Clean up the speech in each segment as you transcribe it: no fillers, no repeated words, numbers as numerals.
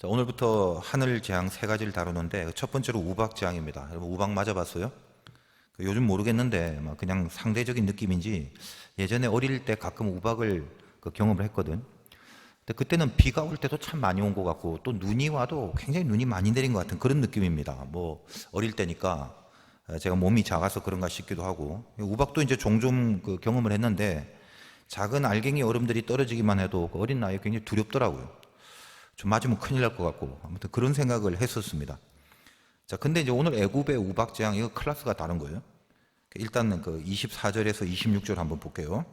자, 오늘부터 하늘 재앙 세 가지를 다루는데 첫 번째로 우박 재앙입니다. 여러분 우박 맞아봤어요? 요즘 모르겠는데 그냥 상대적인 느낌인지 예전에 어릴 때 가끔 우박을 경험을 했거든. 근데 그때는 비가 올 때도 참 많이 온 것 같고 또 눈이 와도 굉장히 눈이 많이 내린 것 같은 그런 느낌입니다. 뭐 어릴 때니까 제가 몸이 작아서 그런가 싶기도 하고 우박도 이제 종종 경험을 했는데 작은 알갱이 얼음들이 떨어지기만 해도 어린 나이에 굉장히 두렵더라고요. 좀 맞으면 큰일 날 것 같고 아무튼 그런 생각을 했었습니다. 자, 근데 이제 오늘 애굽의 우박 재앙 이거 클래스가 다른 거예요. 일단은 24절에서 26절 한번 볼게요.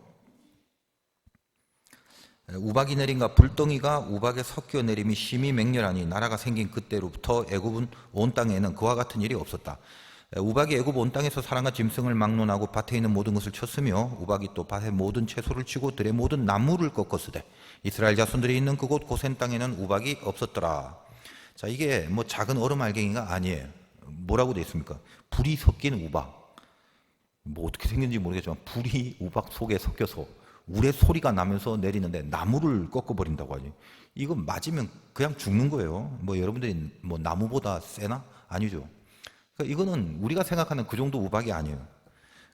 우박이 내린가 불덩이가 우박에 섞여 내림이 심히 맹렬하니 나라가 생긴 그때로부터 애굽은 온 땅에는 그와 같은 일이 없었다. 우박이 애굽 온 땅에서 사람과 짐승을 막론하고 밭에 있는 모든 것을 쳤으며 우박이 또 밭의 모든 채소를 치고 들의 모든 나무를 꺾었으되 이스라엘 자손들이 있는 그곳 고센 땅에는 우박이 없었더라. 자, 이게 뭐 작은 얼음 알갱이가 아니에요. 뭐라고 되어 있습니까? 불이 섞인 우박. 뭐 어떻게 생긴지 모르겠지만 불이 우박 속에 섞여서 우레 소리가 나면서 내리는데 나무를 꺾어버린다고 하지. 이거 맞으면 그냥 죽는 거예요. 뭐 여러분들이 뭐 나무보다 세나? 아니죠. 그러니까 이거는 우리가 생각하는 그 정도 우박이 아니에요.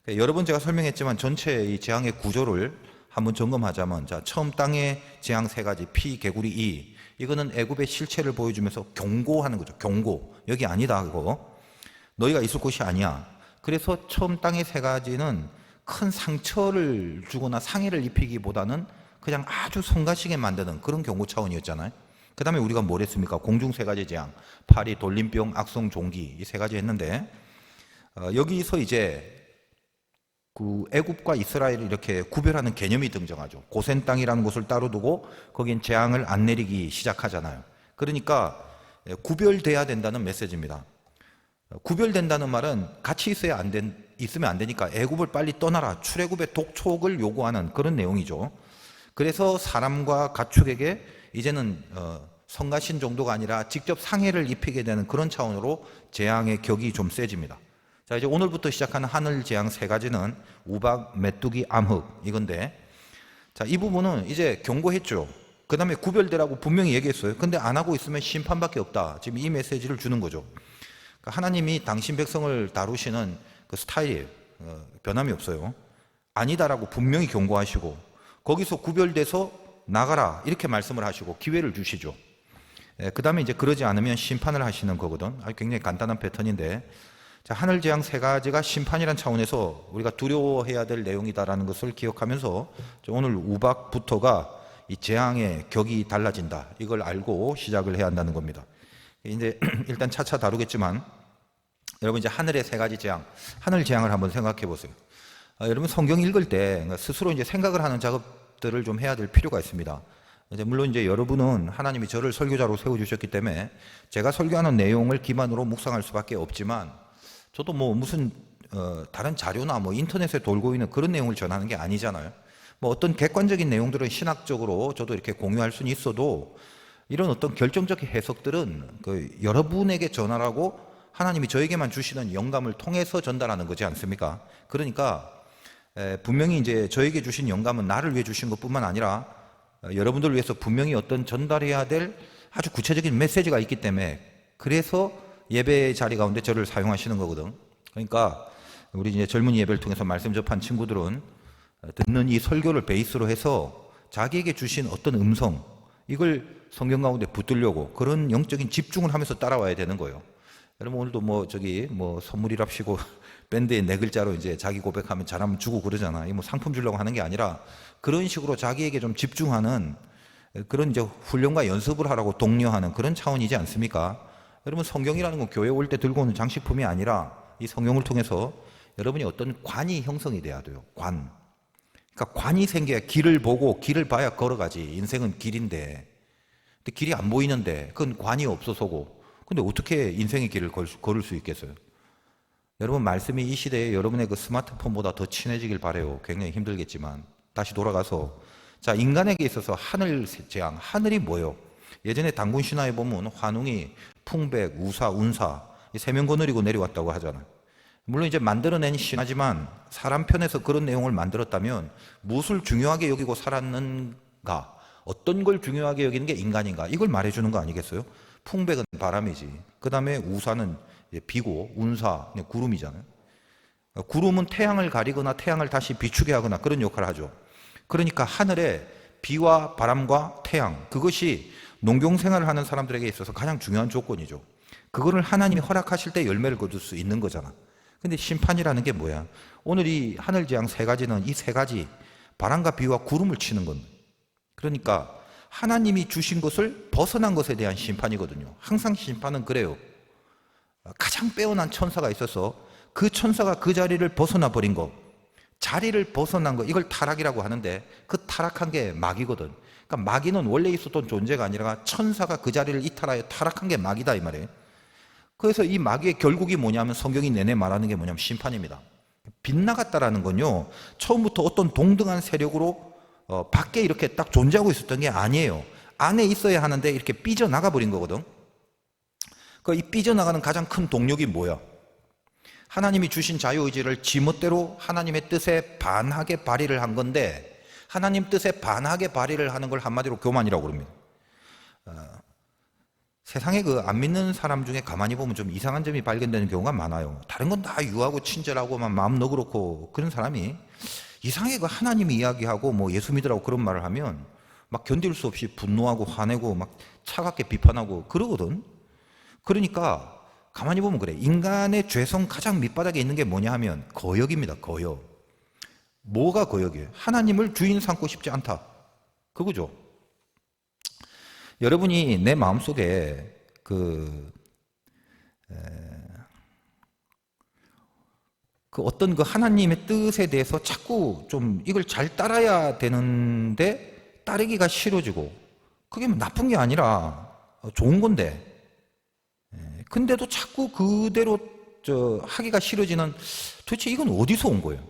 그러니까 여러 번 제가 설명했지만 전체 이 재앙의 구조를 한번 점검하자면, 자, 처음 땅의 재앙 세 가지, 피, 개구리, 이. 이거는 애굽의 실체를 보여주면서 경고하는 거죠. 경고. 여기 아니다 하고 너희가 있을 곳이 아니야. 그래서 처음 땅의 세 가지는 큰 상처를 주거나 상해를 입히기보다는 그냥 아주 성가시게 만드는 그런 경고 차원이었잖아요. 그 다음에 우리가 뭘 했습니까? 공중 세 가지 재앙, 파리, 돌림병, 악성 종기 이 세 가지 했는데 여기서 이제 애굽과 이스라엘을 이렇게 구별하는 개념이 등장하죠. 고센 땅이라는 곳을 따로 두고 거긴 재앙을 안 내리기 시작하잖아요. 그러니까 구별돼야 된다는 메시지입니다. 구별된다는 말은 같이 있으면 안 되니까 애굽을 빨리 떠나라, 출애굽의 독촉을 요구하는 그런 내용이죠. 그래서 사람과 가축에게 이제는 성가신 정도가 아니라 직접 상해를 입히게 되는 그런 차원으로 재앙의 격이 좀 세집니다. 자, 이제 오늘부터 시작하는 하늘 재앙 세 가지는 우박, 메뚜기, 암흑 이건데, 자, 이 부분은 이제 경고했죠. 그 다음에 구별되라고 분명히 얘기했어요. 근데 안 하고 있으면 심판밖에 없다. 지금 이 메시지를 주는 거죠. 그러니까 하나님이 당신 백성을 다루시는 그 스타일이 변함이 없어요. 아니다라고 분명히 경고하시고 거기서 구별돼서 나가라 이렇게 말씀을 하시고 기회를 주시죠. 그 다음에 이제 그러지 않으면 심판을 하시는 거거든. 아주 굉장히 간단한 패턴인데, 자, 하늘 재앙 세 가지가 심판이란 차원에서 우리가 두려워해야 될 내용이다라는 것을 기억하면서 오늘 우박부터가 이 재앙의 격이 달라진다. 이걸 알고 시작을 해야 한다는 겁니다. 이제 일단 차차 다루겠지만 여러분 이제 하늘의 세 가지 재앙, 하늘 재앙을 한번 생각해 보세요. 여러분 성경 읽을 때 스스로 이제 생각을 하는 작업들을 좀 해야 될 필요가 있습니다. 이제 물론 이제 여러분은 하나님이 저를 설교자로 세워주셨기 때문에 제가 설교하는 내용을 기반으로 묵상할 수밖에 없지만 저도 뭐 무슨 다른 자료나 뭐 인터넷에 돌고 있는 그런 내용을 전하는 게 아니잖아요. 뭐 어떤 객관적인 내용들은 신학적으로 저도 이렇게 공유할 수는 있어도 이런 어떤 결정적 해석들은 여러분에게 전하라고 하나님이 저에게만 주시는 영감을 통해서 전달하는 거지 않습니까? 그러니까 분명히 이제 저에게 주신 영감은 나를 위해 주신 것뿐만 아니라 여러분들을 위해서 분명히 어떤 전달해야 될 아주 구체적인 메시지가 있기 때문에 그래서 예배 자리 가운데 저를 사용하시는 거거든. 그러니까 우리 이제 젊은 예배를 통해서 말씀 접한 친구들은 듣는 이 설교를 베이스로 해서 자기에게 주신 어떤 음성 이걸 성경 가운데 붙들려고 그런 영적인 집중을 하면서 따라와야 되는 거예요. 여러분 오늘도 뭐 선물이랍시고 밴드에 네 글자로 이제 자기 고백하면 잘하면 주고 그러잖아. 이 뭐 상품 주려고 하는 게 아니라 그런 식으로 자기에게 좀 집중하는 그런 이제 훈련과 연습을 하라고 독려하는 그런 차원이지 않습니까? 여러분 성경이라는 건 교회 올 때 들고 오는 장식품이 아니라 이 성경을 통해서 여러분이 어떤 관이 형성이 돼야 돼요. 관. 그러니까 관이 생겨야 길을 보고 길을 봐야 걸어가지. 인생은 길인데. 근데 길이 안 보이는데 그건 관이 없어서고. 근데 어떻게 인생의 길을 걸을 수 있겠어요? 여러분 말씀이 이 시대에 여러분의 그 스마트폰보다 더 친해지길 바래요. 굉장히 힘들겠지만 다시 돌아가서, 자, 인간에게 있어서 하늘 재앙, 하늘이 뭐예요? 예전에 단군 신화에 보면 환웅이 풍백, 우사, 운사 이 세 명 거느리고 내려왔다고 하잖아요. 물론 이제 만들어낸 신화지만 사람 편에서 그런 내용을 만들었다면 무엇을 중요하게 여기고 살았는가? 어떤 걸 중요하게 여기는 게 인간인가? 이걸 말해주는 거 아니겠어요? 풍백은 바람이지. 그 다음에 우사는 비고, 운사, 구름이잖아요. 구름은 태양을 가리거나 태양을 다시 비추게 하거나 그런 역할을 하죠. 그러니까 하늘에 비와 바람과 태양, 그것이 농경생활을 하는 사람들에게 있어서 가장 중요한 조건이죠. 그거를 하나님이 허락하실 때 열매를 거둘 수 있는 거잖아. 근데 심판이라는 게 뭐야? 오늘 이 하늘재앙 세 가지는 이 세 가지 바람과 비와 구름을 치는 겁니다. 그러니까 하나님이 주신 것을 벗어난 것에 대한 심판이거든요. 항상 심판은 그래요. 가장 빼어난 천사가 있어서 그 천사가 그 자리를 벗어나 버린 거, 자리를 벗어난 거, 이걸 타락이라고 하는데 그 타락한 게 마귀거든. 그러니까 마귀는 원래 있었던 존재가 아니라 천사가 그 자리를 이탈하여 타락한 게 마귀다 이 말이에요. 그래서 이 마귀의 결국이 뭐냐면 성경이 내내 말하는 게 뭐냐면 심판입니다. 빗나갔다라는 건요, 처음부터 어떤 동등한 세력으로 밖에 이렇게 딱 존재하고 있었던 게 아니에요. 안에 있어야 하는데 이렇게 삐져나가 버린 거거든. 이 삐져나가는 가장 큰 동력이 뭐야? 하나님이 주신 자유의지를 지멋대로 하나님의 뜻에 반하게 발휘를 한 건데, 하나님 뜻에 반하게 발휘를 하는 걸 한마디로 교만이라고 그럽니다. 세상에 그 안 믿는 사람 중에 가만히 보면 좀 이상한 점이 발견되는 경우가 많아요. 다른 건 다 유하고 친절하고 막 마음 너그럽고 그런 사람이 이상하게 그 하나님이 이야기하고 뭐 예수 믿으라고 그런 말을 하면 막 견딜 수 없이 분노하고 화내고 막 차갑게 비판하고 그러거든. 그러니까 가만히 보면 그래. 인간의 죄성 가장 밑바닥에 있는 게 뭐냐 하면 거역입니다. 거역. 뭐가 거역이에요? 하나님을 주인 삼고 싶지 않다. 그거죠. 여러분이 내 마음속에 어떤 그 하나님의 뜻에 대해서 자꾸 좀 이걸 잘 따라야 되는데 따르기가 싫어지고, 그게 뭐 나쁜 게 아니라 좋은 건데, 근데도 자꾸 그대로 하기가 싫어지는, 도대체 이건 어디서 온 거예요?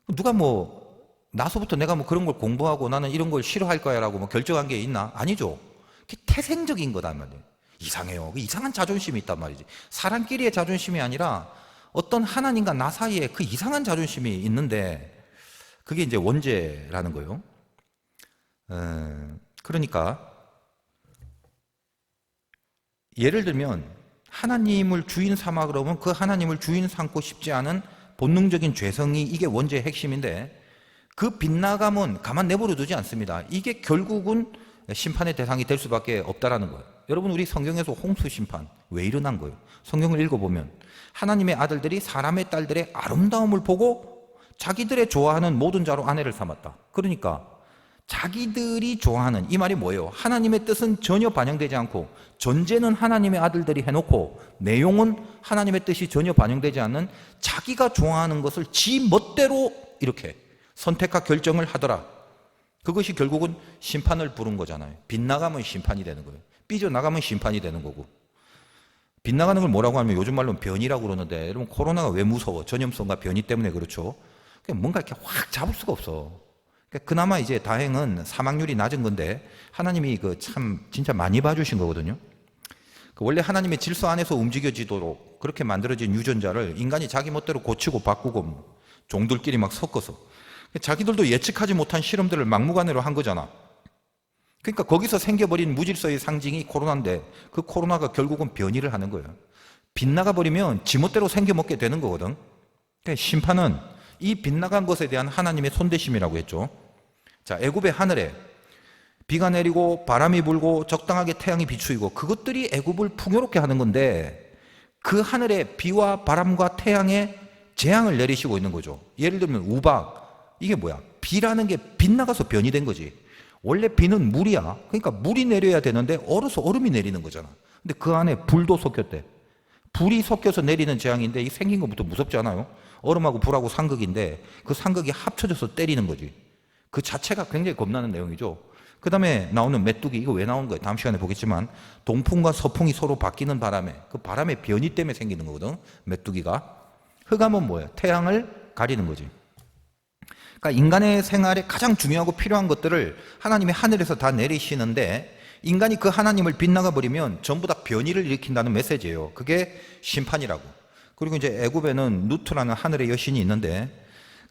누가 뭐 나서부터 내가 뭐 그런 걸 공부하고 나는 이런 걸 싫어할 거야 라고 뭐 결정한 게 있나? 아니죠. 그게 태생적인 거단 말이에요. 이상해요. 이상한 자존심이 있단 말이지. 사람끼리의 자존심이 아니라 어떤 하나님과 나 사이에 그 이상한 자존심이 있는데, 그게 이제 원죄라는 거예요. 그러니까 예를 들면 하나님을 주인 삼아 그러면 그 하나님을 주인 삼고 싶지 않은 본능적인 죄성이 이게 원죄의 핵심인데, 그 빗나감은 가만 내버려 두지 않습니다. 이게 결국은 심판의 대상이 될 수밖에 없다라는 거예요. 여러분, 우리 성경에서 홍수 심판 왜 일어난 거예요? 성경을 읽어보면 하나님의 아들들이 사람의 딸들의 아름다움을 보고 자기들의 좋아하는 모든 자로 아내를 삼았다. 그러니까 자기들이 좋아하는, 이 말이 뭐예요? 하나님의 뜻은 전혀 반영되지 않고 전제는 하나님의 아들들이 해놓고 내용은 하나님의 뜻이 전혀 반영되지 않는 자기가 좋아하는 것을 지 멋대로 이렇게 선택과 결정을 하더라. 그것이 결국은 심판을 부른 거잖아요. 빗나가면 심판이 되는 거예요. 삐져나가면 심판이 되는 거고. 빗나가는 걸 뭐라고 하면 요즘 말로는 변이라고 그러는데, 여러분 코로나가 왜 무서워? 전염성과 변이 때문에 그렇죠. 뭔가 이렇게 확 잡을 수가 없어. 그나마 이제 다행은 사망률이 낮은 건데 하나님이 참 진짜 많이 봐주신 거거든요. 원래 하나님의 질서 안에서 움직여지도록 그렇게 만들어진 유전자를 인간이 자기 멋대로 고치고 바꾸고 종들끼리 막 섞어서 자기들도 예측하지 못한 실험들을 막무가내로 한 거잖아. 그러니까 거기서 생겨버린 무질서의 상징이 코로나인데 그 코로나가 결국은 변이를 하는 거예요. 빗나가 버리면 지멋대로 생겨먹게 되는 거거든. 그러니까 심판은 이 빗나간 것에 대한 하나님의 손대심이라고 했죠. 자, 애굽의 하늘에 비가 내리고 바람이 불고 적당하게 태양이 비추이고 그것들이 애굽을 풍요롭게 하는 건데, 그 하늘에 비와 바람과 태양에 재앙을 내리시고 있는 거죠. 예를 들면 우박, 이게 뭐야? 비라는 게 빗나가서 변이 된 거지. 원래 비는 물이야. 그러니까 물이 내려야 되는데 얼어서 얼음이 내리는 거잖아. 근데 그 안에 불도 섞였대. 불이 섞여서 내리는 재앙인데 이 생긴 것부터 무섭지 않아요? 얼음하고 불하고 상극인데 그 상극이 합쳐져서 때리는 거지. 그 자체가 굉장히 겁나는 내용이죠. 그 다음에 나오는 메뚜기, 이거 왜 나오는 거예요? 다음 시간에 보겠지만 동풍과 서풍이 서로 바뀌는 바람에, 그 바람의 변이 때문에 생기는 거거든. 메뚜기가. 흑암은 뭐예요? 태양을 가리는 거지. 그러니까 인간의 생활에 가장 중요하고 필요한 것들을 하나님이 하늘에서 다 내리시는데, 인간이 그 하나님을 빗나가 버리면 전부 다 변이를 일으킨다는 메시지예요. 그게 심판이라고. 그리고 이제 애굽에는 누트라는 하늘의 여신이 있는데,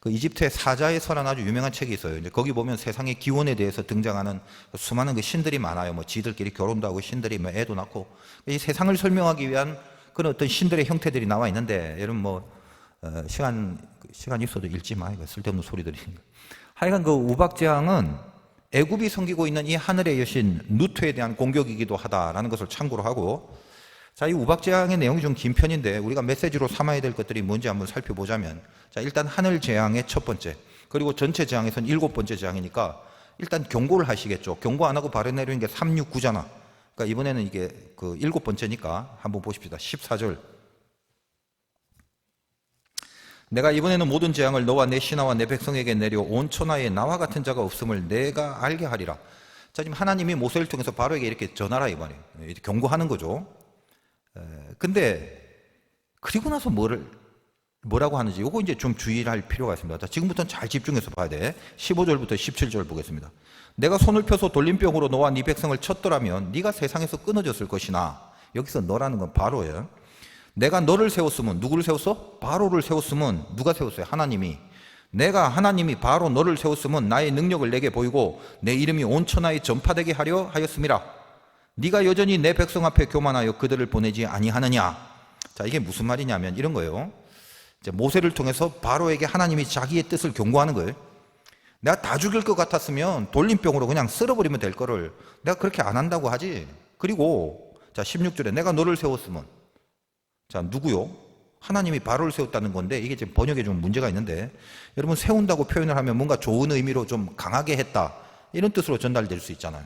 그 이집트의 사자의 서라는 아주 유명한 책이 있어요. 이제 거기 보면 세상의 기원에 대해서 등장하는 수많은 그 신들이 많아요. 뭐 지들끼리 결혼도 하고 신들이 뭐 애도 낳고 이 세상을 설명하기 위한 그런 어떤 신들의 형태들이 나와 있는데 여러분 뭐 시간 있어도 읽지 마. 이거 쓸데없는 소리들이. 하여간 그 우박재앙은 애굽이 섬기고 있는 이 하늘의 여신 누트에 대한 공격이기도 하다라는 것을 참고로 하고, 자, 이 우박재앙의 내용이 좀 긴 편인데 우리가 메시지로 삼아야 될 것들이 뭔지 한번 살펴보자면, 자, 일단 하늘 재앙의 첫 번째, 그리고 전체 재앙에서는 7번째 재앙이니까 일단 경고를 하시겠죠. 경고 안 하고 바로 내리는 게 369잖아. 그러니까 이번에는 이게 그 7번째니까 한번 보십시다. 14절. 내가 이번에는 모든 재앙을 너와 내 신하와 내 백성에게 내려 온 천하에 나와 같은 자가 없음을 내가 알게 하리라. 자, 지금 하나님이 모세를 통해서 바로에게 이렇게 전하라 이 말이에요. 경고하는 거죠. 근데 그리고 나서 뭐라고 하는지 요거 이제 좀 주의를 할 필요가 있습니다. 자, 지금부터는 잘 집중해서 봐야 돼. 15절부터 17절 보겠습니다. 내가 손을 펴서 돌림병으로 너와 네 백성을 쳤더라면 네가 세상에서 끊어졌을 것이나, 여기서 너라는 건 바로예요. 내가 너를 세웠으면, 누구를 세웠어? 바로를 세웠으면, 누가 세웠어요? 하나님이. 내가 하나님이 바로 너를 세웠으면 나의 능력을 내게 보이고 내 이름이 온 천하에 전파되게 하려 하였음이라. 네가 여전히 내 백성 앞에 교만하여 그들을 보내지 아니하느냐. 자, 이게 무슨 말이냐면 이런 거예요. 이제 모세를 통해서 바로에게 하나님이 자기의 뜻을 경고하는 거예요. 내가 다 죽일 것 같았으면 돌림병으로 그냥 쓸어버리면 될 거를 내가 그렇게 안 한다고 하지. 그리고 자, 16절에 내가 너를 세웠으면, 자, 누구요? 하나님이 바로를 세웠다는 건데 이게 지금 번역에 좀 문제가 있는데, 여러분 세운다고 표현을 하면 뭔가 좋은 의미로 좀 강하게 했다 이런 뜻으로 전달될 수 있잖아요.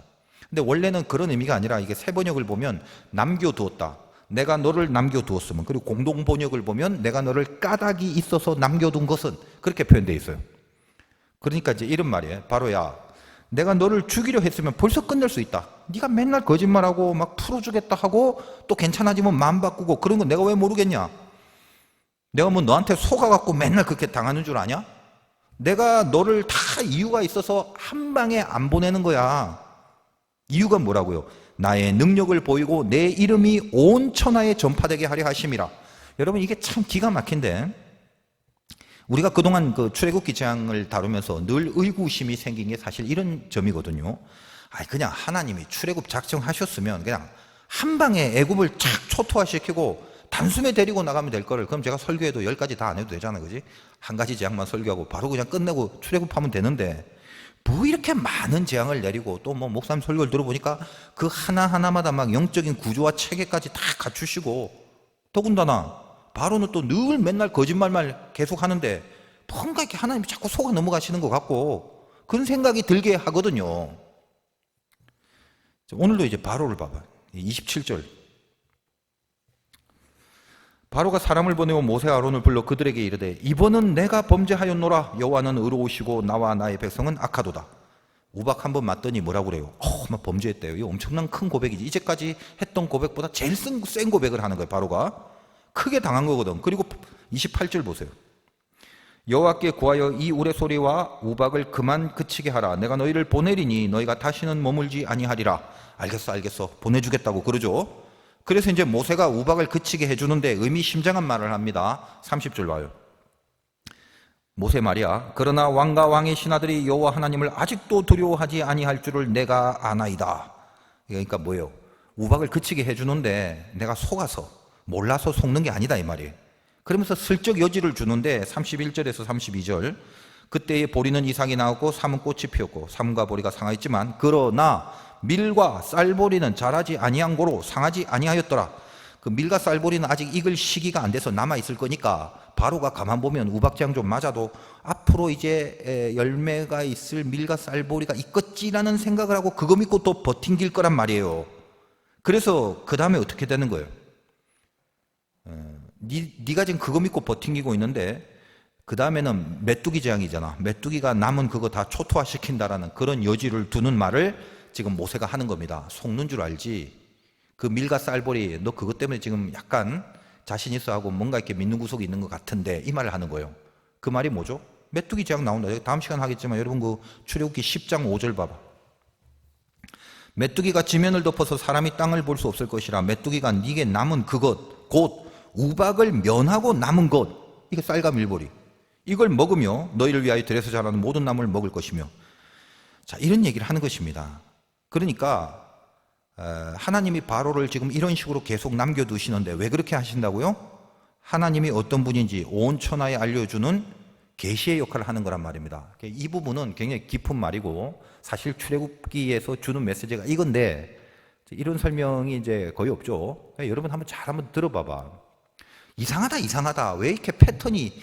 근데 원래는 그런 의미가 아니라 이게 새 번역을 보면 남겨두었다. 내가 너를 남겨두었으면, 그리고 공동 번역을 보면 내가 너를 까닭이 있어서 남겨둔 것은, 그렇게 표현되어 있어요. 그러니까 이제 이런 말이에요. 바로야, 내가 너를 죽이려 했으면 벌써 끝낼 수 있다. 네가 맨날 거짓말하고 막 풀어주겠다 하고 또 괜찮아지면 마음 바꾸고 그런 거 내가 왜 모르겠냐? 내가 뭐 너한테 속아갖고 맨날 그렇게 당하는 줄 아냐? 내가 너를 다 이유가 있어서 한 방에 안 보내는 거야. 이유가 뭐라고요? 나의 능력을 보이고 내 이름이 온 천하에 전파되게 하려 하심이라. 여러분 이게 참 기가 막힌데, 우리가 그동안 그 출애굽기 재앙을 다루면서 늘 의구심이 생긴 게 사실 이런 점이거든요. 그냥 하나님이 출애굽 작정하셨으면 그냥 한 방에 애굽을 착 초토화시키고 단숨에 데리고 나가면 될 거를, 그럼 제가 설교해도 10가지 다 안 해도 되잖아요. 그지? 한 가지 재앙만 설교하고 바로 그냥 끝내고 출애굽하면 되는데, 뭐 이렇게 많은 재앙을 내리고, 또 뭐 목사님 설교를 들어보니까 그 하나하나마다 막 영적인 구조와 체계까지 다 갖추시고, 더군다나 바로는 또 늘 맨날 거짓말만 계속 하는데 뭔가 이렇게 하나님이 자꾸 속아 넘어가시는 것 같고 그런 생각이 들게 하거든요. 오늘도 이제 바로를 봐봐. 27절. 바로가 사람을 보내어 모세 아론을 불러 그들에게 이르되 이번은 내가 범죄하였노라. 여호와는 의로우시고 나와 나의 백성은 악하도다. 우박 한번 맞더니 뭐라고 그래요? 막 범죄했대요. 이거 엄청난 큰 고백이지. 이제까지 했던 고백보다 제일 센 고백을 하는 거예요. 바로가 크게 당한 거거든. 그리고 28절 보세요. 여호와께 구하여 이 우레소리와 우박을 그만 그치게 하라. 내가 너희를 보내리니 너희가 다시는 머물지 아니하리라. 알겠어 보내주겠다고 그러죠. 그래서 이제 모세가 우박을 그치게 해주는데 의미심장한 말을 합니다. 30절 봐요. 모세 말이야. 그러나 왕과 왕의 신하들이 여호와 하나님을 아직도 두려워하지 아니할 줄을 내가 아나이다. 그러니까 뭐예요? 우박을 그치게 해주는데 내가 속아서, 몰라서 속는 게 아니다 이 말이에요. 그러면서 슬쩍 여지를 주는데 31절에서 32절. 그때에 보리는 이삭이 나왔고 삼은 꽃이 피었고 삼과 보리가 상하였지만 그러나 밀과 쌀보리는 자라지 아니한 고로 상하지 아니하였더라. 그 밀과 쌀보리는 아직 익을 시기가 안 돼서 남아 있을 거니까 바로가 가만 보면 우박재앙 좀 맞아도 앞으로 이제 열매가 있을 밀과 쌀보리가 있겠지라는 생각을 하고 그거 믿고 또 버틴길 거란 말이에요. 그래서 그 다음에 어떻게 되는 거예요? 네가 지금 그거 믿고 버팅기고 있는데 그 다음에는 메뚜기 재앙이잖아. 메뚜기가 남은 그거 다 초토화시킨다라는 그런 여지를 두는 말을 지금 모세가 하는 겁니다. 속는 줄 알지. 그 밀과 쌀보리 너 그것 때문에 지금 약간 자신 있어 하고 뭔가 이렇게 믿는 구석이 있는 것 같은데 이 말을 하는 거예요. 그 말이 뭐죠? 메뚜기 재앙 나온다. 다음 시간 하겠지만 여러분 그 출애굽기 10장 5절 봐봐. 메뚜기가 지면을 덮어서 사람이 땅을 볼 수 없을 것이라. 메뚜기가 네게 남은 그것 곧 우박을 면하고 남은 것, 이게 쌀과 밀보리, 이걸 먹으며 너희를 위하여 들에서 자라는 모든 나무를 먹을 것이며. 자, 이런 얘기를 하는 것입니다. 그러니까 하나님이 바로를 지금 이런 식으로 계속 남겨두시는데 왜 그렇게 하신다고요? 하나님이 어떤 분인지 온 천하에 알려주는 계시의 역할을 하는 거란 말입니다. 이 부분은 굉장히 깊은 말이고 사실 출애굽기에서 주는 메시지가 이건데 이런 설명이 이제 거의 없죠. 여러분 한번 들어봐봐. 이상하다. 왜 이렇게 패턴이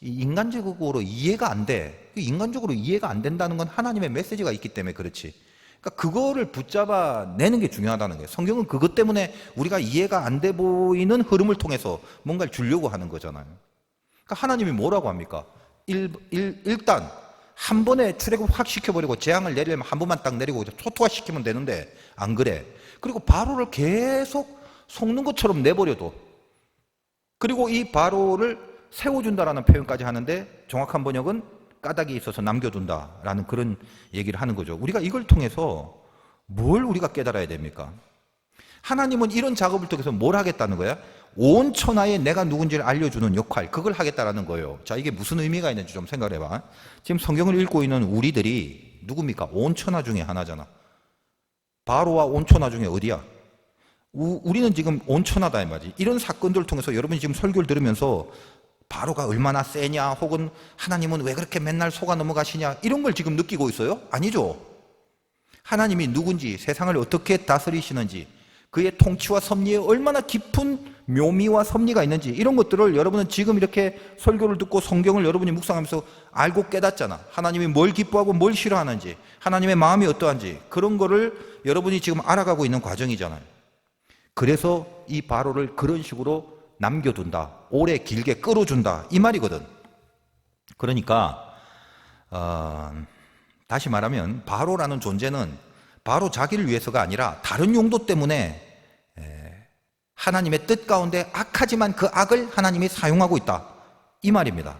인간적으로 이해가 안 돼? 인간적으로 이해가 안 된다는 건 하나님의 메시지가 있기 때문에 그렇지. 그러니까 그거를 붙잡아 내는 게 중요하다는 거예요. 성경은 그것 때문에 우리가 이해가 안 돼 보이는 흐름을 통해서 뭔가를 주려고 하는 거잖아요. 그러니까 하나님이 뭐라고 합니까? 일단 한 번에 출애굽 확 시켜버리고 재앙을 내리려면 한 번만 딱 내리고 초토화시키면 되는데 안 그래. 그리고 바로를 계속 속는 것처럼 내버려도, 그리고 이 바로를 세워준다라는 표현까지 하는데 정확한 번역은 까닭이 있어서 남겨둔다라는 그런 얘기를 하는 거죠. 우리가 이걸 통해서 뭘 우리가 깨달아야 됩니까? 하나님은 이런 작업을 통해서 뭘 하겠다는 거야? 온 천하에 내가 누군지를 알려주는 역할, 그걸 하겠다라는 거예요. 자, 이게 무슨 의미가 있는지 좀 생각을 해봐. 지금 성경을 읽고 있는 우리들이 누굽니까? 온 천하 중에 하나잖아. 바로와 온 천하 중에 어디야? 우리는 지금 온 천하다 이 말이지. 이런 사건들을 통해서 여러분이 지금 설교를 들으면서 바로가 얼마나 세냐, 혹은 하나님은 왜 그렇게 맨날 속아 넘어가시냐, 이런 걸 지금 느끼고 있어요? 아니죠. 하나님이 누군지, 세상을 어떻게 다스리시는지, 그의 통치와 섭리에 얼마나 깊은 묘미와 섭리가 있는지, 이런 것들을 여러분은 지금 이렇게 설교를 듣고 성경을 여러분이 묵상하면서 알고 깨닫잖아. 하나님이 뭘 기뻐하고 뭘 싫어하는지, 하나님의 마음이 어떠한지, 그런 거를 여러분이 지금 알아가고 있는 과정이잖아요. 그래서 이 바로를 그런 식으로 남겨둔다, 오래 길게 끌어준다, 이 말이거든. 그러니까 다시 말하면 바로라는 존재는 바로 자기를 위해서가 아니라 다른 용도 때문에 하나님의 뜻 가운데 악하지만 그 악을 하나님이 사용하고 있다, 이 말입니다.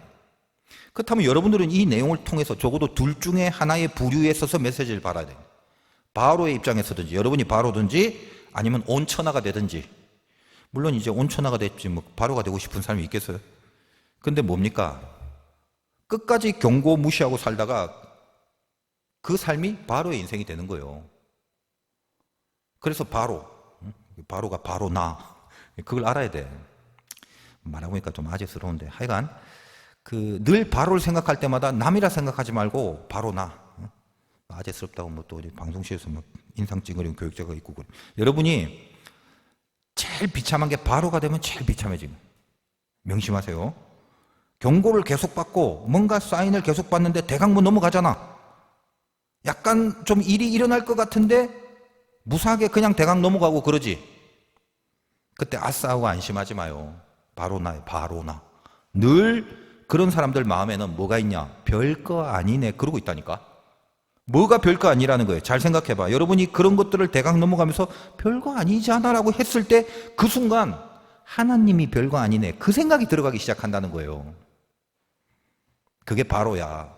그렇다면 여러분들은 이 내용을 통해서 적어도 둘 중에 하나의 부류에 서서 메시지를 받아야 돼요. 바로의 입장에서든지, 여러분이 바로든지 아니면 온 천하가 되든지. 물론 이제 온 천하가 됐지 뭐 바로가 되고 싶은 사람이 있겠어요? 근데 뭡니까? 끝까지 경고 무시하고 살다가 그 삶이 바로의 인생이 되는 거예요. 그래서 바로가 바로 나, 그걸 알아야 돼. 말하고 보니까 좀 아재스러운데 하여간 늘 바로를 생각할 때마다 남이라 생각하지 말고 바로 나. 아재스럽다고 뭐 또 방송실에서 막 인상 찡그리는 교육자가 있고 그래. 여러분이 제일 비참한 게 바로가 되면 제일 비참해지고, 명심하세요. 경고를 계속 받고 뭔가 사인을 계속 받는데 대강 뭐 넘어가잖아. 약간 좀 일이 일어날 것 같은데 무사하게 그냥 대강 넘어가고 그러지. 그때 아싸하고 안심하지 마요. 바로나요, 바로나. 늘 그런 사람들 마음에는 뭐가 있냐? 별거 아니네, 그러고 있다니까. 뭐가 별거 아니라는 거예요. 잘 생각해봐. 여러분이 그런 것들을 대강 넘어가면서 별거 아니잖아 라고 했을 때 그 순간 하나님이 별거 아니네, 그 생각이 들어가기 시작한다는 거예요. 그게 바로야.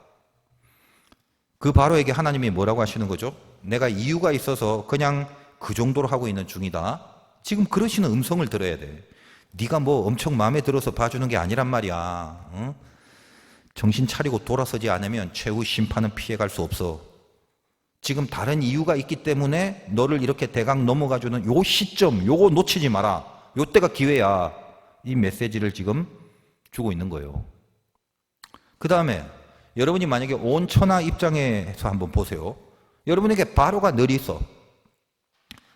그 바로에게 하나님이 뭐라고 하시는 거죠? 내가 이유가 있어서 그냥 그 정도로 하고 있는 중이다. 지금 그러시는 음성을 들어야 돼. 네가 뭐 엄청 마음에 들어서 봐주는 게 아니란 말이야. 응? 정신 차리고 돌아서지 않으면 최후 심판은 피해갈 수 없어. 지금 다른 이유가 있기 때문에 너를 이렇게 대강 넘어가주는 요 시점, 요거 놓치지 마라. 요 때가 기회야. 이 메시지를 지금 주고 있는 거예요. 그 다음에 여러분이 만약에 온 천하 입장에서 한번 보세요. 여러분에게 바로가 늘 있어.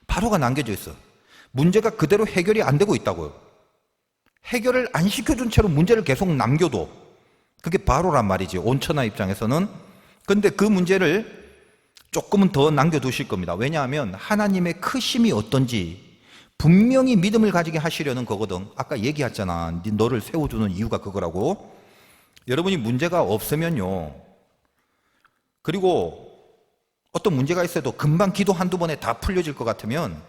바로가 남겨져 있어. 문제가 그대로 해결이 안 되고 있다고요. 해결을 안 시켜준 채로 문제를 계속 남겨둬. 그게 바로란 말이지, 온 천하 입장에서는. 근데 그 문제를 조금은 더 남겨두실 겁니다. 왜냐하면 하나님의 크심이 어떤지 분명히 믿음을 가지게 하시려는 거거든. 아까 얘기했잖아. 너를 세워주는 이유가 그거라고. 여러분이 문제가 없으면요, 그리고 어떤 문제가 있어도 금방 기도 한두 번에 다 풀려질 것 같으면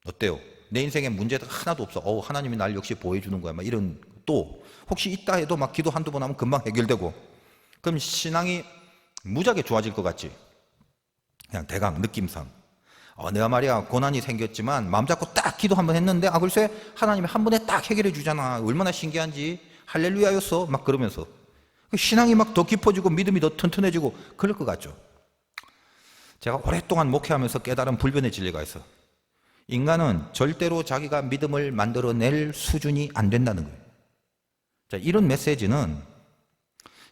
어때요? 내 인생에 문제가 하나도 없어. 하나님이 날 역시 보호해주는 거야. 막 이런, 또 혹시 있다 해도 막 기도 한두 번 하면 금방 해결되고, 그럼 신앙이 무지하게 좋아질 것 같지? 그냥 대강 느낌상. 내가 말이야 고난이 생겼지만 마음 잡고 딱 기도 한번 했는데 글쎄 하나님이 한 번에 딱 해결해 주잖아. 얼마나 신기한지. 할렐루야였어. 막 그러면서 신앙이 막 더 깊어지고 믿음이 더 튼튼해지고 그럴 것 같죠. 제가 오랫동안 목회하면서 깨달은 불변의 진리가 있어. 인간은 절대로 자기가 믿음을 만들어낼 수준이 안 된다는 거예요. 자, 이런 메시지는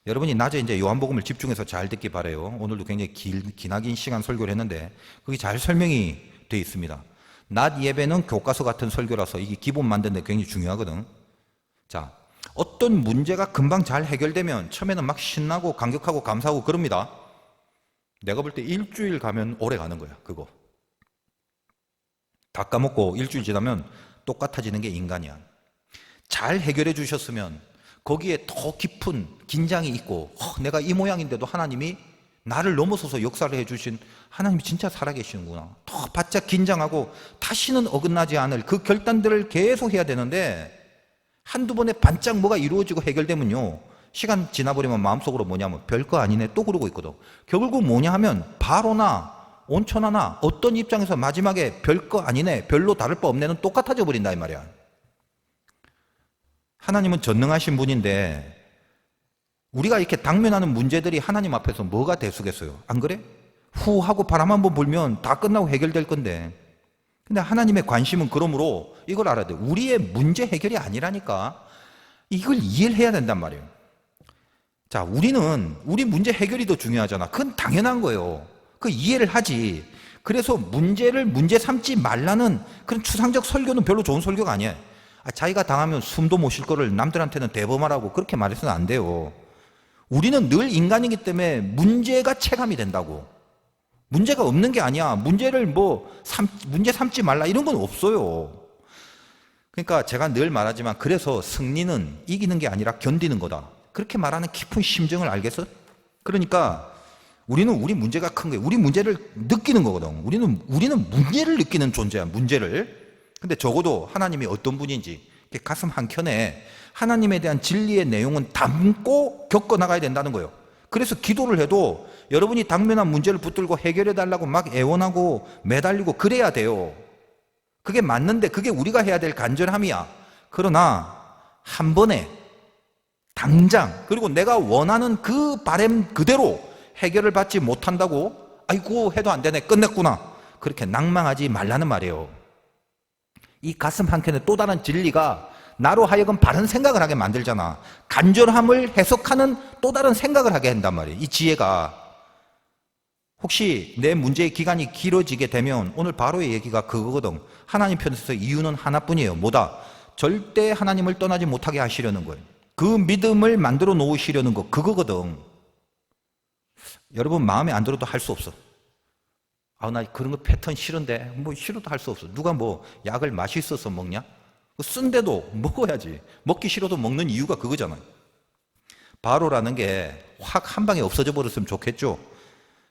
여러분이 낮에 이제 요한복음을 집중해서 잘 듣기 바라요. 오늘도 굉장히 기나긴 시간 설교를 했는데 그게 잘 설명이 되어 있습니다. 낮 예배는 교과서 같은 설교라서 이게 기본 만드는 데 굉장히 중요하거든. 자, 어떤 문제가 금방 잘 해결되면 처음에는 막 신나고 감격하고 감사하고 그럽니다. 내가 볼 때 일주일 가면 오래 가는 거야, 그거. 다 까먹고 일주일 지나면 똑같아지는 게 인간이야. 잘 해결해 주셨으면 거기에 더 깊은 긴장이 있고 내가 이 모양인데도 하나님이 나를 넘어서서 역사를 해주신 하나님이 진짜 살아계시는구나. 더 바짝 긴장하고 다시는 어긋나지 않을 그 결단들을 계속 해야 되는데 한두 번에 반짝 뭐가 이루어지고 해결되면요, 시간 지나버리면 마음속으로 뭐냐면 별거 아니네 또 그러고 있거든. 결국 뭐냐 하면 바로나 온천하나 어떤 입장에서 마지막에 별거 아니네 별로 다를 바 없네는 똑같아져 버린다 이 말이야. 하나님은 전능하신 분인데 우리가 이렇게 당면하는 문제들이 하나님 앞에서 뭐가 대수겠어요? 안 그래? 후 하고 바람 한번 불면 다 끝나고 해결될 건데, 근데 하나님의 관심은 그러므로 이걸 알아야 돼. 우리의 문제 해결이 아니라니까. 이걸 이해를 해야 된단 말이에요. 자, 우리는 우리 문제 해결이 더 중요하잖아. 그건 당연한 거예요. 그 이해를 하지. 그래서 문제를 문제 삼지 말라는 그런 추상적 설교는 별로 좋은 설교가 아니에요. 자기가 당하면 숨도 못 쉴 거를 남들한테는 대범하라고 그렇게 말해서는 안 돼요. 우리는 늘 인간이기 때문에 문제가 체감이 된다고. 문제가 없는 게 아니야. 문제를 문제 삼지 말라 이런 건 없어요. 그러니까 제가 늘 말하지만 그래서 승리는 이기는 게 아니라 견디는 거다. 그렇게 말하는 깊은 심정을 알겠어? 그러니까 우리는 우리 문제가 큰 거예요. 우리 문제를 느끼는 거거든. 우리는 문제를 느끼는 존재야, 문제를. 근데 적어도 하나님이 어떤 분인지 가슴 한켠에 하나님에 대한 진리의 내용은 담고 겪어나가야 된다는 거예요. 그래서 기도를 해도 여러분이 당면한 문제를 붙들고 해결해 달라고 막 애원하고 매달리고 그래야 돼요. 그게 맞는데 그게 우리가 해야 될 간절함이야. 그러나 한 번에 당장 그리고 내가 원하는 그 바람 그대로 해결을 받지 못한다고 아이고 해도 안 되네 끝냈구나 그렇게 낭망하지 말라는 말이에요. 이 가슴 한켠에 또 다른 진리가 나로 하여금 바른 생각을 하게 만들잖아. 간절함을 해석하는 또 다른 생각을 하게 한단 말이에요. 이 지혜가. 혹시 내 문제의 기간이 길어지게 되면 오늘 바로의 얘기가 그거거든. 하나님 편에서 이유는 하나뿐이에요. 뭐다? 절대 하나님을 떠나지 못하게 하시려는 거예요. 그 믿음을 만들어 놓으시려는 거 그거거든. 여러분 마음에 안 들어도 할 수 없어. 나 그런 거 패턴 싫은데 싫어도 할 수 없어. 누가 약을 맛있어서 먹냐? 쓴데도 먹어야지. 먹기 싫어도 먹는 이유가 그거잖아요. 바로라는 게 확 한 방에 없어져 버렸으면 좋겠죠.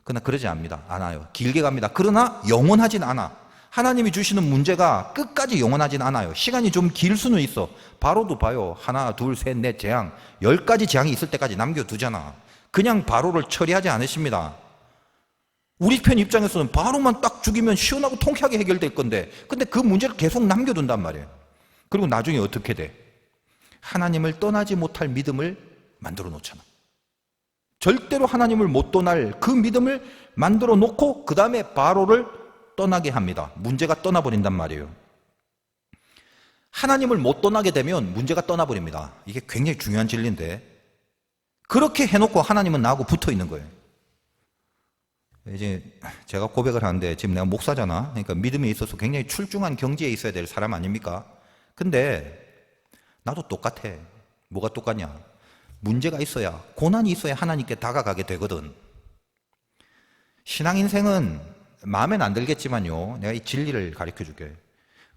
그러나 그러지 않아요. 길게 갑니다. 그러나 영원하진 않아. 하나님이 주시는 문제가 끝까지 영원하진 않아요. 시간이 좀 길 수는 있어. 바로도 봐요. 하나, 둘, 셋, 넷 재앙 10가지 재앙이 있을 때까지 남겨두잖아. 그냥 바로를 처리하지 않으십니다. 우리 편 입장에서는 바로만 딱 죽이면 시원하고 통쾌하게 해결될 건데 근데 그 문제를 계속 남겨둔단 말이에요. 그리고 나중에 어떻게 돼? 하나님을 떠나지 못할 믿음을 만들어 놓잖아. 절대로 하나님을 못 떠날 그 믿음을 만들어 놓고 그 다음에 바로를 떠나게 합니다. 문제가 떠나버린단 말이에요. 하나님을 못 떠나게 되면 문제가 떠나버립니다. 이게 굉장히 중요한 진리인데 그렇게 해놓고 하나님은 나하고 붙어 있는 거예요. 이제 제가 고백을 하는데 지금 내가 목사잖아. 그러니까 믿음에 있어서 굉장히 출중한 경지에 있어야 될 사람 아닙니까? 근데 나도 똑같아. 뭐가 똑같냐? 문제가 있어야, 고난이 있어야 하나님께 다가가게 되거든. 신앙 인생은 마음엔 안 들겠지만요, 내가 이 진리를 가르쳐 줄게.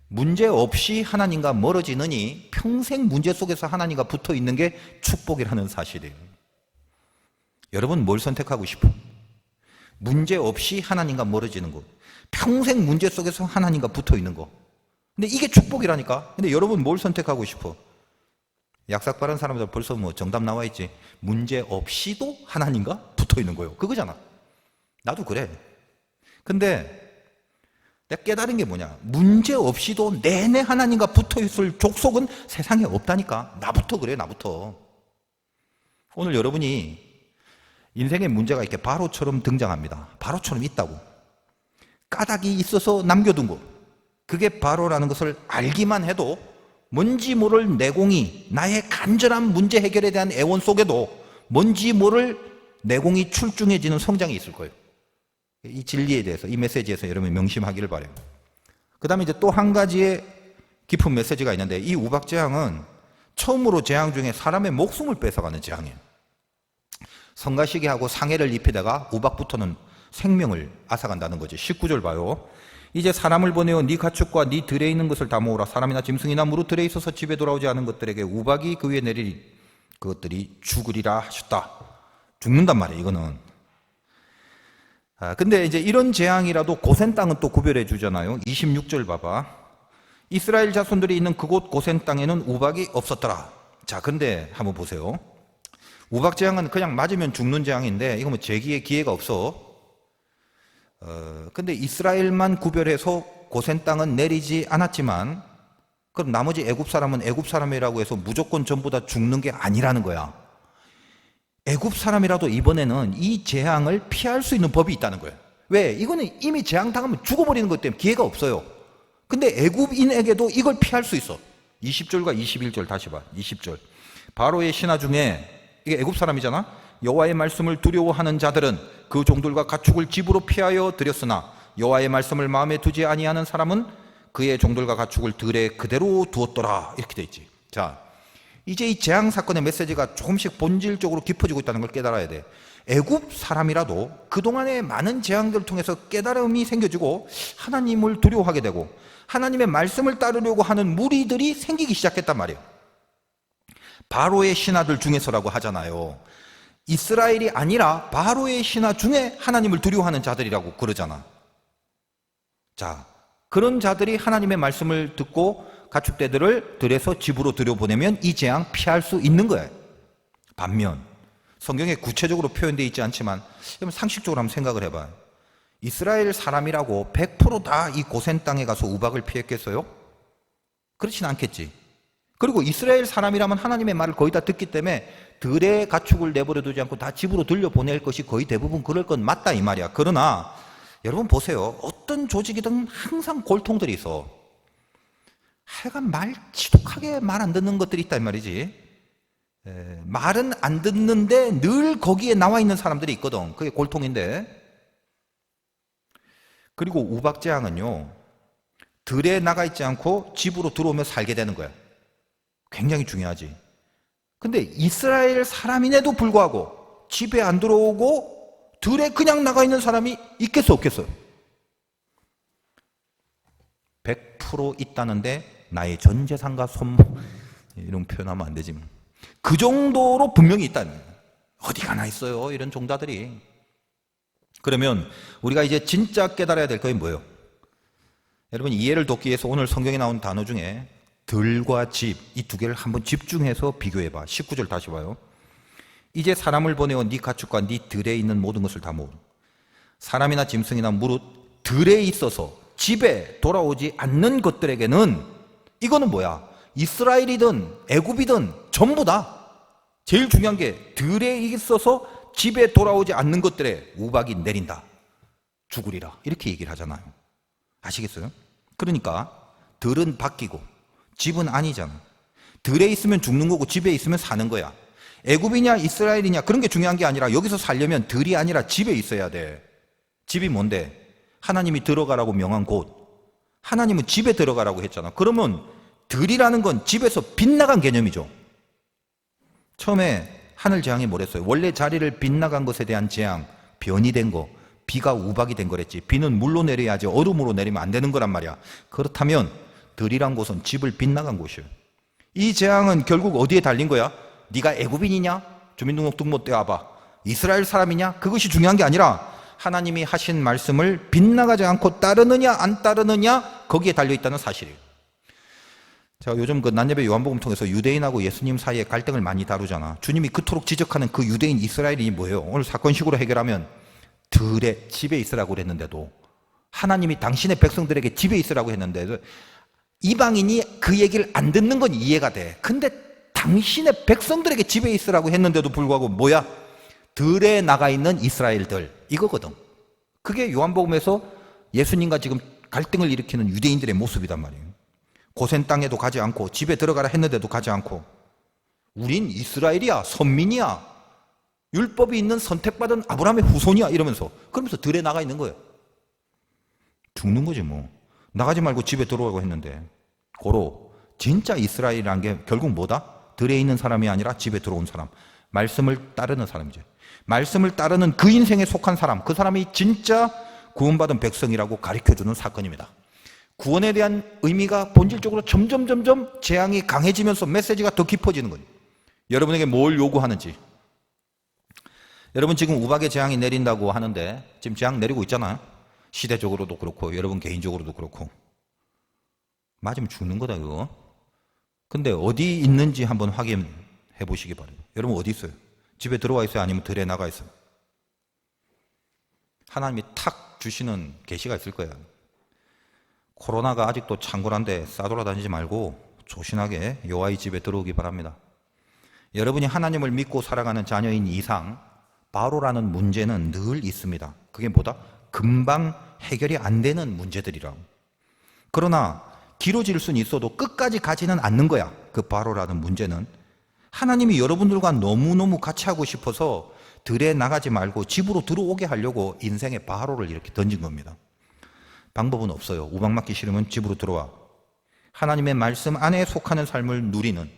문제 없이 하나님과 멀어지느니 평생 문제 속에서 하나님과 붙어 있는 게 축복이라는 사실이에요. 여러분 뭘 선택하고 싶어? 문제 없이 하나님과 멀어지는 것, 평생 문제 속에서 하나님과 붙어 있는 거. 근데 이게 축복이라니까. 근데 여러분 뭘 선택하고 싶어? 약삭 빠른 사람들 벌써 정답 나와 있지. 문제 없이도 하나님과 붙어 있는 거예요. 그거잖아. 나도 그래. 근데 내가 깨달은 게 뭐냐? 문제 없이도 내내 하나님과 붙어 있을 족속은 세상에 없다니까. 나부터 그래, 나부터. 오늘 여러분이 인생의 문제가 이렇게 바로처럼 등장합니다. 바로처럼 있다고. 까닭이 있어서 남겨둔 거. 그게 바로라는 것을 알기만 해도 뭔지 모를 내공이, 나의 간절한 문제 해결에 대한 애원 속에도 뭔지 모를 내공이 출중해지는 성장이 있을 거예요. 이 진리에 대해서, 이 메시지에서 여러분이 명심하기를 바라요. 그 다음에 이제 또 한 가지의 깊은 메시지가 있는데, 이 우박재앙은 처음으로 재앙 중에 사람의 목숨을 뺏어가는 재앙이에요. 성가시게하고 상해를 입히다가 우박부터는 생명을 앗아간다는 거죠. 19절 봐요. 이제 사람을 보내어 네 가축과 네 들에 있는 것을 다 모으라. 사람이나 짐승이나 무릇 들에 있어서 집에 돌아오지 않은 것들에게 우박이 그 위에 내리리. 그것들이 죽으리라 하셨다. 죽는단 말이에요, 이거는. 근데 이제 이런 재앙이라도 고센 땅은 또 구별해 주잖아요. 26절 봐봐. 이스라엘 자손들이 있는 그곳 고센 땅에는 우박이 없었더라. 자, 근데 한번 보세요. 우박 재앙은 그냥 맞으면 죽는 재앙인데 이거 뭐 제기의 기회가 없어. 근데 이스라엘만 구별해서 고센 땅은 내리지 않았지만, 그럼 나머지 애굽 사람은 애굽 사람이라고 해서 무조건 전부 다 죽는 게 아니라는 거야. 애굽 사람이라도 이번에는 이 재앙을 피할 수 있는 법이 있다는 거예요. 왜? 이거는 이미 재앙 당하면 죽어버리는 것 때문에 기회가 없어요. 근데 애굽인에게도 이걸 피할 수 있어. 20절과 21절 다시 봐. 20절. 바로의 신하 중에, 이게 애굽 사람이잖아. 여호와의 말씀을 두려워하는 자들은 그 종들과 가축을 집으로 피하여 들였으나 여호와의 말씀을 마음에 두지 아니하는 사람은 그의 종들과 가축을 들에 그대로 두었더라. 이렇게 돼 있지. 자, 이제 이 재앙 사건의 메시지가 조금씩 본질적으로 깊어지고 있다는 걸 깨달아야 돼. 애굽 사람이라도 그동안의 많은 재앙들을 통해서 깨달음이 생겨지고 하나님을 두려워하게 되고 하나님의 말씀을 따르려고 하는 무리들이 생기기 시작했단 말이에요. 바로의 신하들 중에서라고 하잖아요. 이스라엘이 아니라 바로의 신하 중에 하나님을 두려워하는 자들이라고 그러잖아. 자, 그런 자들이 하나님의 말씀을 듣고 가축대들을 들에서 집으로 들여보내면 이 재앙 피할 수 있는 거예요. 반면 성경에 구체적으로 표현되어 있지 않지만 상식적으로 한번 생각을 해봐요. 이스라엘 사람이라고 100% 다 이 고센 땅에 가서 우박을 피했겠어요? 그렇진 않겠지. 그리고 이스라엘 사람이라면 하나님의 말을 거의 다 듣기 때문에 들에 가축을 내버려 두지 않고 다 집으로 들려보낼 것이 거의 대부분 그럴 건 맞다 이 말이야. 그러나 여러분 보세요. 어떤 조직이든 항상 골통들이 있어. 하여간 지독하게 말 안 듣는 것들이 있단 말이지. 말은 안 듣는데 늘 거기에 나와 있는 사람들이 있거든. 그게 골통인데. 그리고 우박재앙은요, 들에 나가 있지 않고 집으로 들어오며 살게 되는 거야. 굉장히 중요하지. 근데 이스라엘 사람인에도 불구하고 집에 안 들어오고 들에 그냥 나가 있는 사람이 있겠어 없겠어요? 100% 있다는데 나의 전 재산과 이런 표현하면 안 되지. 그 정도로 분명히 있다는 거예요. 어디 가나 있어요 이런 종자들이. 그러면 우리가 이제 진짜 깨달아야 될 것이 뭐예요? 여러분 이해를 돕기 위해서 오늘 성경에 나온 단어 중에 들과 집, 이 두 개를 한번 집중해서 비교해봐. 19절 다시 봐요. 이제 사람을 보내어 네 가축과 네 들에 있는 모든 것을 다 모으라. 사람이나 짐승이나 무릇 들에 있어서 집에 돌아오지 않는 것들에게는, 이거는 뭐야? 이스라엘이든 애굽이든 전부 다 제일 중요한 게 들에 있어서 집에 돌아오지 않는 것들에 우박이 내린다. 죽으리라. 이렇게 얘기를 하잖아요. 아시겠어요? 그러니까 들은 바뀌고 집은 아니잖아. 들에 있으면 죽는 거고 집에 있으면 사는 거야. 애굽이냐 이스라엘이냐 그런 게 중요한 게 아니라 여기서 살려면 들이 아니라 집에 있어야 돼. 집이 뭔데? 하나님이 들어가라고 명한 곳. 하나님은 집에 들어가라고 했잖아. 그러면 들이라는 건 집에서 빗나간 개념이죠. 처음에 하늘 재앙이 뭐랬어요? 원래 자리를 빗나간 것에 대한 재앙, 변이 된 거, 비가 우박이 된 거랬지. 비는 물로 내려야지 얼음으로 내리면 안 되는 거란 말이야. 그렇다면 들이란 곳은 집을 빗나간 곳이에요. 이 재앙은 결국 어디에 달린 거야? 네가 애굽인이냐? 주민등록증 못 떼와봐. 이스라엘 사람이냐? 그것이 중요한 게 아니라 하나님이 하신 말씀을 빗나가지 않고 따르느냐 안 따르느냐 거기에 달려있다는 사실이에요. 제가 요즘 그 난예배 요한복음 통해서 유대인하고 예수님 사이에 갈등을 많이 다루잖아. 주님이 그토록 지적하는 그 유대인 이스라엘이 뭐예요? 오늘 사건식으로 해결하면 들에 집에 있으라고 그랬는데도, 하나님이 당신의 백성들에게 집에 있으라고 했는데 이방인이 그 얘기를 안 듣는 건 이해가 돼. 근데 다 당신의 백성들에게 지배 있으라고 했는데도 불구하고 뭐야? 들에 나가 있는 이스라엘들, 이거거든. 그게 요한복음에서 예수님과 지금 갈등을 일으키는 유대인들의 모습이단 말이에요. 고센 땅에도 가지 않고 집에 들어가라 했는데도 가지 않고, 우린 이스라엘이야, 선민이야, 율법이 있는 선택받은 아브라함의 후손이야 이러면서, 그러면서 들에 나가 있는 거예요. 죽는 거지 뭐. 나가지 말고 집에 들어오라고 했는데. 고로 진짜 이스라엘이라는 게 결국 뭐다? 들에 있는 사람이 아니라 집에 들어온 사람, 말씀을 따르는 사람이죠. 말씀을 따르는 그 인생에 속한 사람, 그 사람이 진짜 구원받은 백성이라고 가르쳐주는 사건입니다. 구원에 대한 의미가 본질적으로 점점 재앙이 강해지면서 메시지가 더 깊어지는 거예요. 여러분에게 뭘 요구하는지. 여러분 지금 우박의 재앙이 내린다고 하는데 지금 재앙 내리고 있잖아요. 시대적으로도 그렇고 여러분 개인적으로도 그렇고. 맞으면 죽는 거다 이거. 근데 어디 있는지 한번 확인해 보시기 바래요. 여러분 어디 있어요? 집에 들어와 있어요? 아니면 들에 나가 있어요? 하나님이 탁 주시는 계시가 있을 거예요. 코로나가 아직도 창궐한데 싸돌아다니지 말고 조신하게 여호와의 집에 들어오기 바랍니다. 여러분이 하나님을 믿고 살아가는 자녀인 이상 바로라는 문제는 늘 있습니다. 그게 뭐다? 금방 해결이 안 되는 문제들이라고. 그러나 길어질 수는 있어도 끝까지 가지는 않는 거야. 그 바로라는 문제는 하나님이 여러분들과 너무너무 같이 하고 싶어서 들에 나가지 말고 집으로 들어오게 하려고 인생의 바로를 이렇게 던진 겁니다. 방법은 없어요. 우박 맞기 싫으면 집으로 들어와. 하나님의 말씀 안에 속하는 삶을 누리는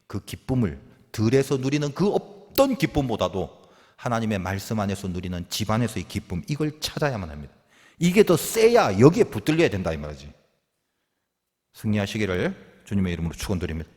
그 기쁨을, 들에서 누리는 그 어떤 기쁨보다도 하나님의 말씀 안에서 누리는 집 안에서의 기쁨, 이걸 찾아야만 합니다. 이게 더 세야 여기에 붙들려야 된다 이 말이지. 승리하시기를 주님의 이름으로 축원드립니다.